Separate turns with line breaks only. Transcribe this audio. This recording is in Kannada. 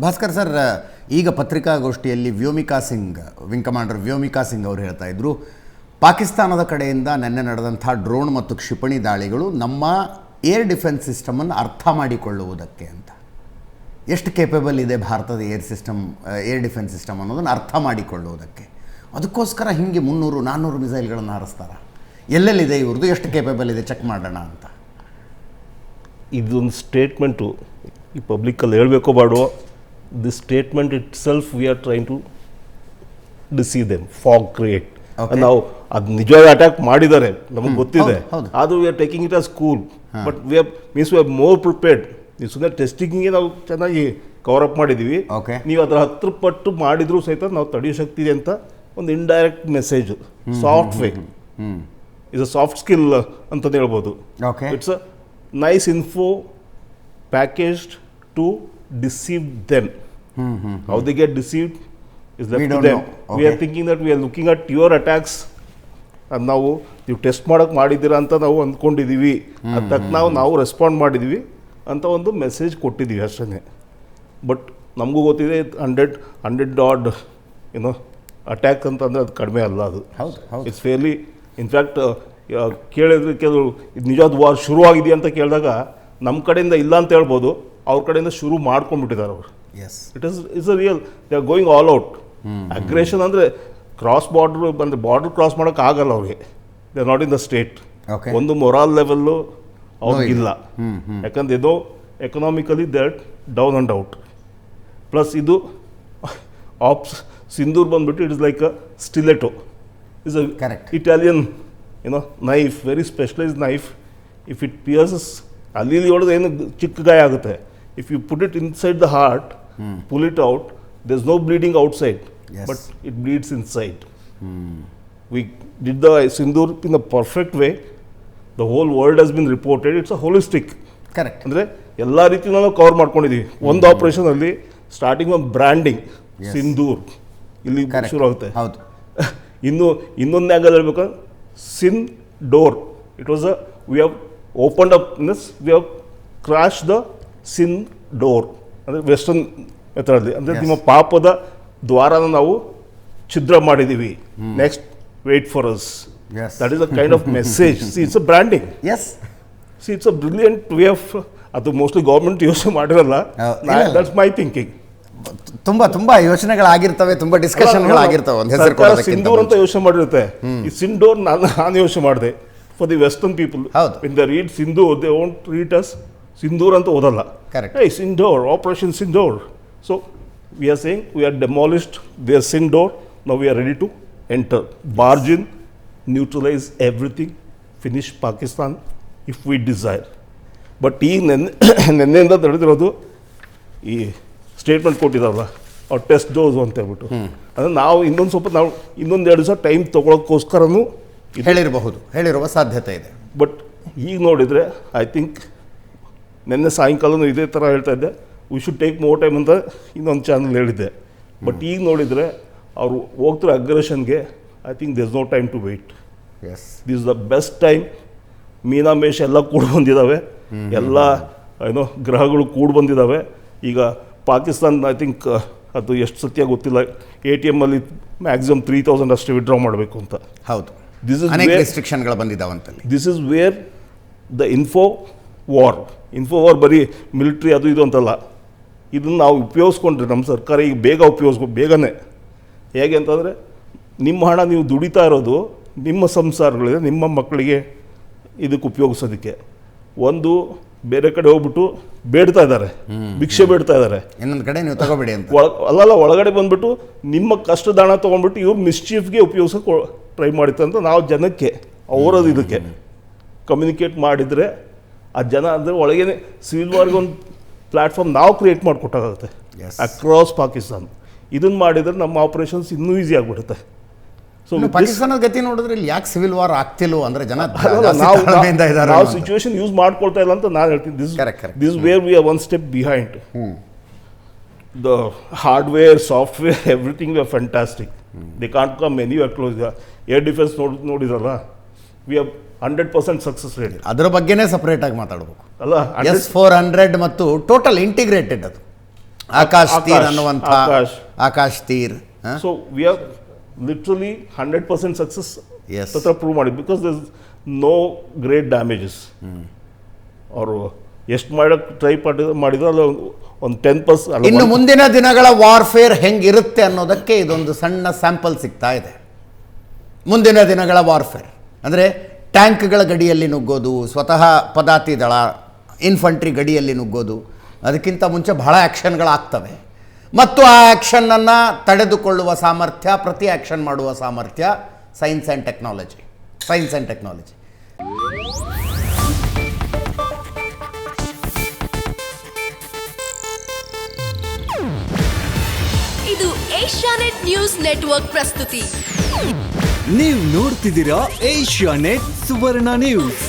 ಭಾಸ್ಕರ್ ಸರ್, ಈಗ ಪತ್ರಿಕಾಗೋಷ್ಠಿಯಲ್ಲಿ ವಿಂಗ್ ಕಮಾಂಡರ್ ವ್ಯೋಮಿಕಾ ಸಿಂಗ್ ಅವರು ಹೇಳ್ತಾ ಇದ್ರು, ಪಾಕಿಸ್ತಾನದ ಕಡೆಯಿಂದ ನಿನ್ನೆ ನಡೆದಂಥ ಡ್ರೋನ್ ಮತ್ತು ಕ್ಷಿಪಣಿ ದಾಳಿಗಳು ನಮ್ಮ ಏರ್ ಡಿಫೆನ್ಸ್ ಸಿಸ್ಟಮನ್ನು ಅರ್ಥ ಮಾಡಿಕೊಳ್ಳುವುದಕ್ಕೆ ಅಂತ. ಎಷ್ಟು ಕೇಪಬಲ್ ಇದೆ ಭಾರತದ ಏರ್ ಡಿಫೆನ್ಸ್ ಸಿಸ್ಟಮ್ ಅನ್ನೋದನ್ನು ಅರ್ಥ ಮಾಡಿಕೊಳ್ಳುವುದಕ್ಕೆ, ಅದಕ್ಕೋಸ್ಕರ ಹಿಂಗೆ 300-400 ಮಿಸೈಲ್ಗಳನ್ನು ಹಾರಿಸ್ತಾರೆ. ಎಲ್ಲೆಲ್ಲಿದೆ ಇವ್ರದ್ದು, ಎಷ್ಟು ಕೇಪಬಲ್ ಇದೆ ಚೆಕ್ ಮಾಡೋಣ ಅಂತ.
ಇದೊಂದು ಸ್ಟೇಟ್ಮೆಂಟು ಈ ಪಬ್ಲಿಕ್ಕಲ್ಲಿ ಹೇಳಬೇಕೋ ಬೇಡೋ, this statement itself we are trying to deceive them, fog create. ನಾವು ಅದು ನಿಜವಾದ ಅಟ್ಯಾಕ್ ಮಾಡಿದ್ದಾರೆ ನಮಗೆ ಗೊತ್ತಿದೆ, ಆದರೂ we are taking it as cool. But we are more prepared. ನೀವು ಸುಮ್ಮನೆ ಟೆಸ್ಟಿಂಗಿಗೆ ನಾವು ಚೆನ್ನಾಗಿ ಕವರ್ ಅಪ್ ಮಾಡಿದ್ದೀವಿ, ನೀವು ಅದರ 10 ಪಟ್ಟು ಮಾಡಿದರೂ ಸಹಿತ ನಾವು ತಡೆಯೋ ಶಕ್ತಿ ಇದೆ ಅಂತ ಒಂದು indirect message. Soft way is a soft skill ಅಂತಂದು ಹೇಳ್ಬೋದು. It's a nice info packaged to deceive them. How they get deceived is left to them. We are thinking that we are looking at your attacks and ನಾವು ನೀವು ಟೆಸ್ಟ್ ಮಾಡೋಕ್ಕೆ ಮಾಡಿದ್ದೀರಾ ಅಂತ ನಾವು ಅಂದ್ಕೊಂಡಿದ್ದೀವಿ, ಅದಕ್ಕೆ ನಾವು ರೆಸ್ಪಾಂಡ್ ಮಾಡಿದ್ದೀವಿ ಅಂತ ಒಂದು ಮೆಸೇಜ್ ಕೊಟ್ಟಿದ್ದೀವಿ ಅಷ್ಟೇ. ಬಟ್ ನಮಗೂ ಗೊತ್ತಿದೆ 100 ಆಡ್ ಅಟ್ಯಾಕ್ ಅಂತಂದರೆ ಅದು ಕಡಿಮೆ ಅಲ್ಲ. ಅದು ಇಟ್ಸ್ ಫೇರ್ಲಿ, ಇನ್ಫ್ಯಾಕ್ಟ್ ಕೇಳಿದ್ರೆ ಕೆಲವರು ಇದು ನಿಜವಾದ ವಾರ್ ಶುರುವಾಗಿದೆಯಾ ಅಂತ ಕೇಳಿದಾಗ ನಮ್ಮ ಕಡೆಯಿಂದ ಇಲ್ಲ ಅಂತ ಹೇಳ್ಬೋದು, ಅವ್ರ ಕಡೆಯಿಂದ ಶುರು ಮಾಡ್ಕೊಂಡ್ಬಿಟ್ಟಿದ್ದಾರೆ ಅವರು. It's a real, they are going all out. Aggression ಅಂದರೆ ಕ್ರಾಸ್ ಬಾರ್ಡರ್ ಕ್ರಾಸ್ ಮಾಡೋಕ್ಕೆ ಆಗಲ್ಲ ಅವ್ರಿಗೆ. They are not in the state. ಒಂದು ಮೊರಾಲ್ ಲೆವೆಲ್ಲು ಅವ್ರಿಗಿಲ್ಲ, ಯಾಕಂದ್ರೆ ಇದು economically they are down and out. Plus ಇದು ಸಿಂಧೂರ್ ಬಂದ್ಬಿಟ್ಟು it is like a stiletto. Is a Italian knife, very specialised knife. If it pierces, ಅಲ್ಲಿ ಹೊಡೆದು ಏನು ಚಿಕ್ಕ ಗಾಯ ಆಗುತ್ತೆ. If you put it inside the heart, pull it out, there's no bleeding outside, but it bleeds inside. We did the Sindoor in a perfect way. The whole world has been reported. It's a holistic.
Correct.
ಅಂದರೆ ಎಲ್ಲ ರೀತಿಯೂ ನಾವು ಕವರ್ ಮಾಡ್ಕೊಂಡಿದ್ದೀವಿ ಒಂದು ಆಪರೇಷನಲ್ಲಿ. ಸ್ಟಾರ್ಟಿಂಗ್ ಒಂದು ಬ್ರ್ಯಾಂಡಿಂಗ್ ಸಿಂಧೂರ್ ಇಲ್ಲಿ ಶುರು ಆಗುತ್ತೆ. ಇನ್ನೊಂದು ಆ್ಯಂಗಲ್ ಹೇಳ್ಬೇಕಂದ್ರೆ sin door, it was we have opened up means we have crash the sin door. ಅಂದರೆ ವೆಸ್ಟರ್ನ್ ಮೆಥಡಲ್ಲಿ, ಅಂದರೆ ನಿಮ್ಮ ಪಾಪದ ದ್ವಾರನ ನಾವು ಛಿದ್ರ ಮಾಡಿದ್ದೀವಿ. Next wait for us. That is a kind of message. See it's a branding. See it's a brilliant way of. ಅದು ಮೋಸ್ಟ್ಲಿ ಗೌರ್ಮೆಂಟ್ ಯೋಚನೆ ಮಾಡಿರಲ್ಲ. That's my thinking.
ತುಂಬಾ ಯೋಚನೆಗಳಾಗಿರ್ತವೆ, ತುಂಬಾ ಡಿಸ್ಕಷನ್ಗಳಾಗಿರ್ತವೆ. ಒಂದು ಹೆಸರು
ಸಿಂಧೂರ್ ಅಂತ ಯೋಚನೆ ಮಾಡಿರುತ್ತೆ. ಈ ಸಿಂಡೋರ್ ನಾನು ಯೋಚನೆ ಮಾಡಿದೆ for the western people. In the read Sindoor, they won't read us Sindoor ಅಂತ ಓದಲ್ಲ. Hey, Sindoor, Operation Sindoor. So we are saying we are demolished their Sindoor. Now we are ready to enter, barge in, neutralize everything, finish Pakistan if we desire. But ಈ ನೆನ್ನೆಯಿಂದ ತಡೆದಿರೋದು ಈ ಸ್ಟೇಟ್ಮೆಂಟ್ ಕೊಟ್ಟಿದ್ದಾರಲ್ಲ, ಅವ್ರು ಟೆಸ್ಟ್ ಡೋಸ್ ಅಂತ ಹೇಳ್ಬಿಟ್ಟು, ಅಂದರೆ ನಾವು ಇನ್ನೊಂದು 2 ದಿವಸ ಟೈಮ್ ತೊಗೊಳೋಕ್ಕೋಸ್ಕರನೂ
ಹೇಳಿರುವ ಸಾಧ್ಯತೆ ಇದೆ.
ಬಟ್ ಈಗ ನೋಡಿದರೆ ಐ ಥಿಂಕ್ ನಿನ್ನೆ ಸಾಯಂಕಾಲನೂ ಇದೇ ಥರ ಹೇಳ್ತಾ ಇದ್ದೆ, we should take more time ಅಂತ ಇನ್ನೊಂದು ಚಾನಲ್ ಹೇಳಿದ್ದೆ. ಬಟ್ ಈಗ ನೋಡಿದರೆ ಅವರು ಹೋಗ್ತಿರೋ ಅಗ್ರೆಷನ್ಗೆ I think there is no time to wait. This is the best time. ಮೀನಾಮೇಷ ಎಲ್ಲ ಕೂಡ ಬಂದಿದ್ದಾವೆ, ಎಲ್ಲ ಗ್ರಹಗಳು ಕೂಡ ಬಂದಿದ್ದಾವೆ. ಈಗ ಪಾಕಿಸ್ತಾನ ಐ ಥಿಂಕ್ ಅದು ಎಷ್ಟು ಸತ್ಯ ಗೊತ್ತಿಲ್ಲ, ATM ಅಲ್ಲಿ ಮ್ಯಾಕ್ಸಿಮಮ್ 3000 ಅಷ್ಟೇ ವಿಡ್ರಾ ಮಾಡಬೇಕು ಅಂತ.
ಹೌದು, ರೆಸ್ಟ್ರಿಕ್ಷನ್ಗಳು ಬಂದಿದ್ದಾವಂತಲ್ಲಿ.
This is where the info war ಬರೀ ಮಿಲಿಟ್ರಿ ಅದು ಇದು ಅಂತಲ್ಲ, ಇದನ್ನು ನಾವು ಉಪಯೋಗಿಸ್ಕೊಂಡ್ರೆ ನಮ್ಮ ಸರ್ಕಾರ ಈಗ ಬೇಗನೆ ಹೇಗೆ ಅಂತಂದರೆ, ನಿಮ್ಮ ಹಣ ನೀವು ದುಡಿತಾ ಇರೋದು ನಿಮ್ಮ ಸಂಸಾರಗಳಿದೆ, ನಿಮ್ಮ ಮಕ್ಕಳಿಗೆ ಇದಕ್ಕೆ ಉಪಯೋಗಿಸೋದಕ್ಕೆ. ಒಂದು ಬೇರೆ ಕಡೆ ಹೋಗ್ಬಿಟ್ಟು ಬೇಡ್ತಾ ಇದ್ದಾರೆ, ಭಿಕ್ಷೆ ಬೇಡ್ತಾ ಇದ್ದಾರೆ.
ಇನ್ನೊಂದು ಕಡೆ ನೀವು ತಗೋಬೇಡಿ ಅಂತ
ಅಲ್ಲಲ್ಲ, ಒಳಗಡೆ ಬಂದುಬಿಟ್ಟು ನಿಮ್ಮ ಕಷ್ಟದ ಹಣ ತೊಗೊಂಡ್ಬಿಟ್ಟು ಇವ್ರು ಮಿಸ್ಚೀಫ್ಗೆ ಉಪಯೋಗಿಸೋಕೆ ಟ್ರೈ ಮಾಡಿತ್ತು ಅಂತ ನಾವು ಜನಕ್ಕೆ ಅವರದು ಇದಕ್ಕೆ ಕಮ್ಯುನಿಕೇಟ್ ಮಾಡಿದರೆ ಆ ಜನ ಅಂದರೆ ಒಳಗೇನೆ ಸಿವಿಲ್ ವಾರ್ಗೆ ಒಂದು ಪ್ಲ್ಯಾಟ್ಫಾರ್ಮ್ ನಾವು ಕ್ರಿಯೇಟ್ ಮಾಡಿಕೊಟ್ಟಾಗುತ್ತೆ ಅಕ್ರಾಸ್ ಪಾಕಿಸ್ತಾನ. ಇದನ್ನು ಮಾಡಿದರೆ ನಮ್ಮ ಆಪರೇಷನ್ಸ್ ಇನ್ನೂ ಈಸಿ ಆಗಿಬಿಡುತ್ತೆ.
ಸೊ ಪಾಕಿಸ್ತಾನದ ಗತಿ ನೋಡಿದ್ರೆ ಇಲ್ಲಿ ಯಾಕೆ ಸಿವಿಲ್ ವಾರ್ ಆಗ್ತಿಲ್ವೋ ಅಂದರೆ ಜನ
ನಾವು ಸಿಚುವೇಶನ್ ಯೂಸ್ ಮಾಡ್ಕೊಳ್ತಾ ಇಲ್ಲ ಅಂತ ನಾನು ಹೇಳ್ತೀನಿ. This where we are one step behind. The hardware, software, everything we are fantastic. They can't come anywhere close. Air defence ನೋಡಿದ್ರಲ್ಲ, ವಿ ಆರ್ 100% ಸಕ್ಸಸ್ ರೇಟ್.
ಅದರ ಬಗ್ಗೆನೇ ಸಪ್ರೇಟಾಗಿ ಮಾತಾಡಬೇಕು ಅಲ್ಲ. S-400 ಮತ್ತು ಟೋಟಲ್ ಇಂಟಿಗ್ರೇಟೆಡ್ ಅದು ಆಕಾಶ್ ತೀರ್
ಆಕಾಶ್,
ಅನ್ನುವಂಥ
ಆಕಾಶ್.
ಆಕಾಶ್ ತೀರ್ ಹ?
So we are literally 100% success
Yes.
ಹತ್ರ ಪ್ರೂವ್ ಮಾಡಿ, because there no great damages. ಅವರು ಎಷ್ಟು ಮಾಡೋಕ್ಕೆ ಟ್ರೈ ಮಾಡಿದ್ರು ಅಲ್ಲ ಒಂದು 10%.
ಇನ್ನು ಮುಂದಿನ ದಿನಗಳ ವಾರ್ಫೇರ್ ಹೆಂಗಿರುತ್ತೆ ಅನ್ನೋದಕ್ಕೆ ಇದೊಂದು ಸಣ್ಣ ಸ್ಯಾಂಪಲ್ ಸಿಗ್ತಾ ಇದೆ. ಮುಂದಿನ ದಿನಗಳ ವಾರ್ಫೇರ್ ಅಂದರೆ ಟ್ಯಾಂಕ್ಗಳ ಗಡಿಯಲ್ಲಿ ನುಗ್ಗೋದು, ಸ್ವತಃ ಪದಾತಿ ದಳ ಇನ್ಫಂಟ್ರಿ ಗಡಿಯಲ್ಲಿ ನುಗ್ಗೋದು, ಅದಕ್ಕಿಂತ ಮುಂಚೆ ಬಹಳ ಆ್ಯಕ್ಷನ್ಗಳಾಗ್ತವೆ. ಮತ್ತು ಆ ಆ್ಯಕ್ಷನ್ನನ್ನು ತಡೆದುಕೊಳ್ಳುವ ಸಾಮರ್ಥ್ಯ, ಪ್ರತಿ ಆ್ಯಕ್ಷನ್ ಮಾಡುವ ಸಾಮರ್ಥ್ಯ ಸೈನ್ಸ್ ಆ್ಯಂಡ್ ಟೆಕ್ನಾಲಜಿ.
ಇದು ಏಷ್ಯಾನೆಟ್ ನ್ಯೂಸ್ ನೆಟ್ವರ್ಕ್ ಪ್ರಸ್ತುತಿ.
ನೀವು ನೋಡ್ತಿದ್ದೀರಾ ಏಷ್ಯಾನೆಟ್ ಸುವರ್ಣ ನ್ಯೂಸ್.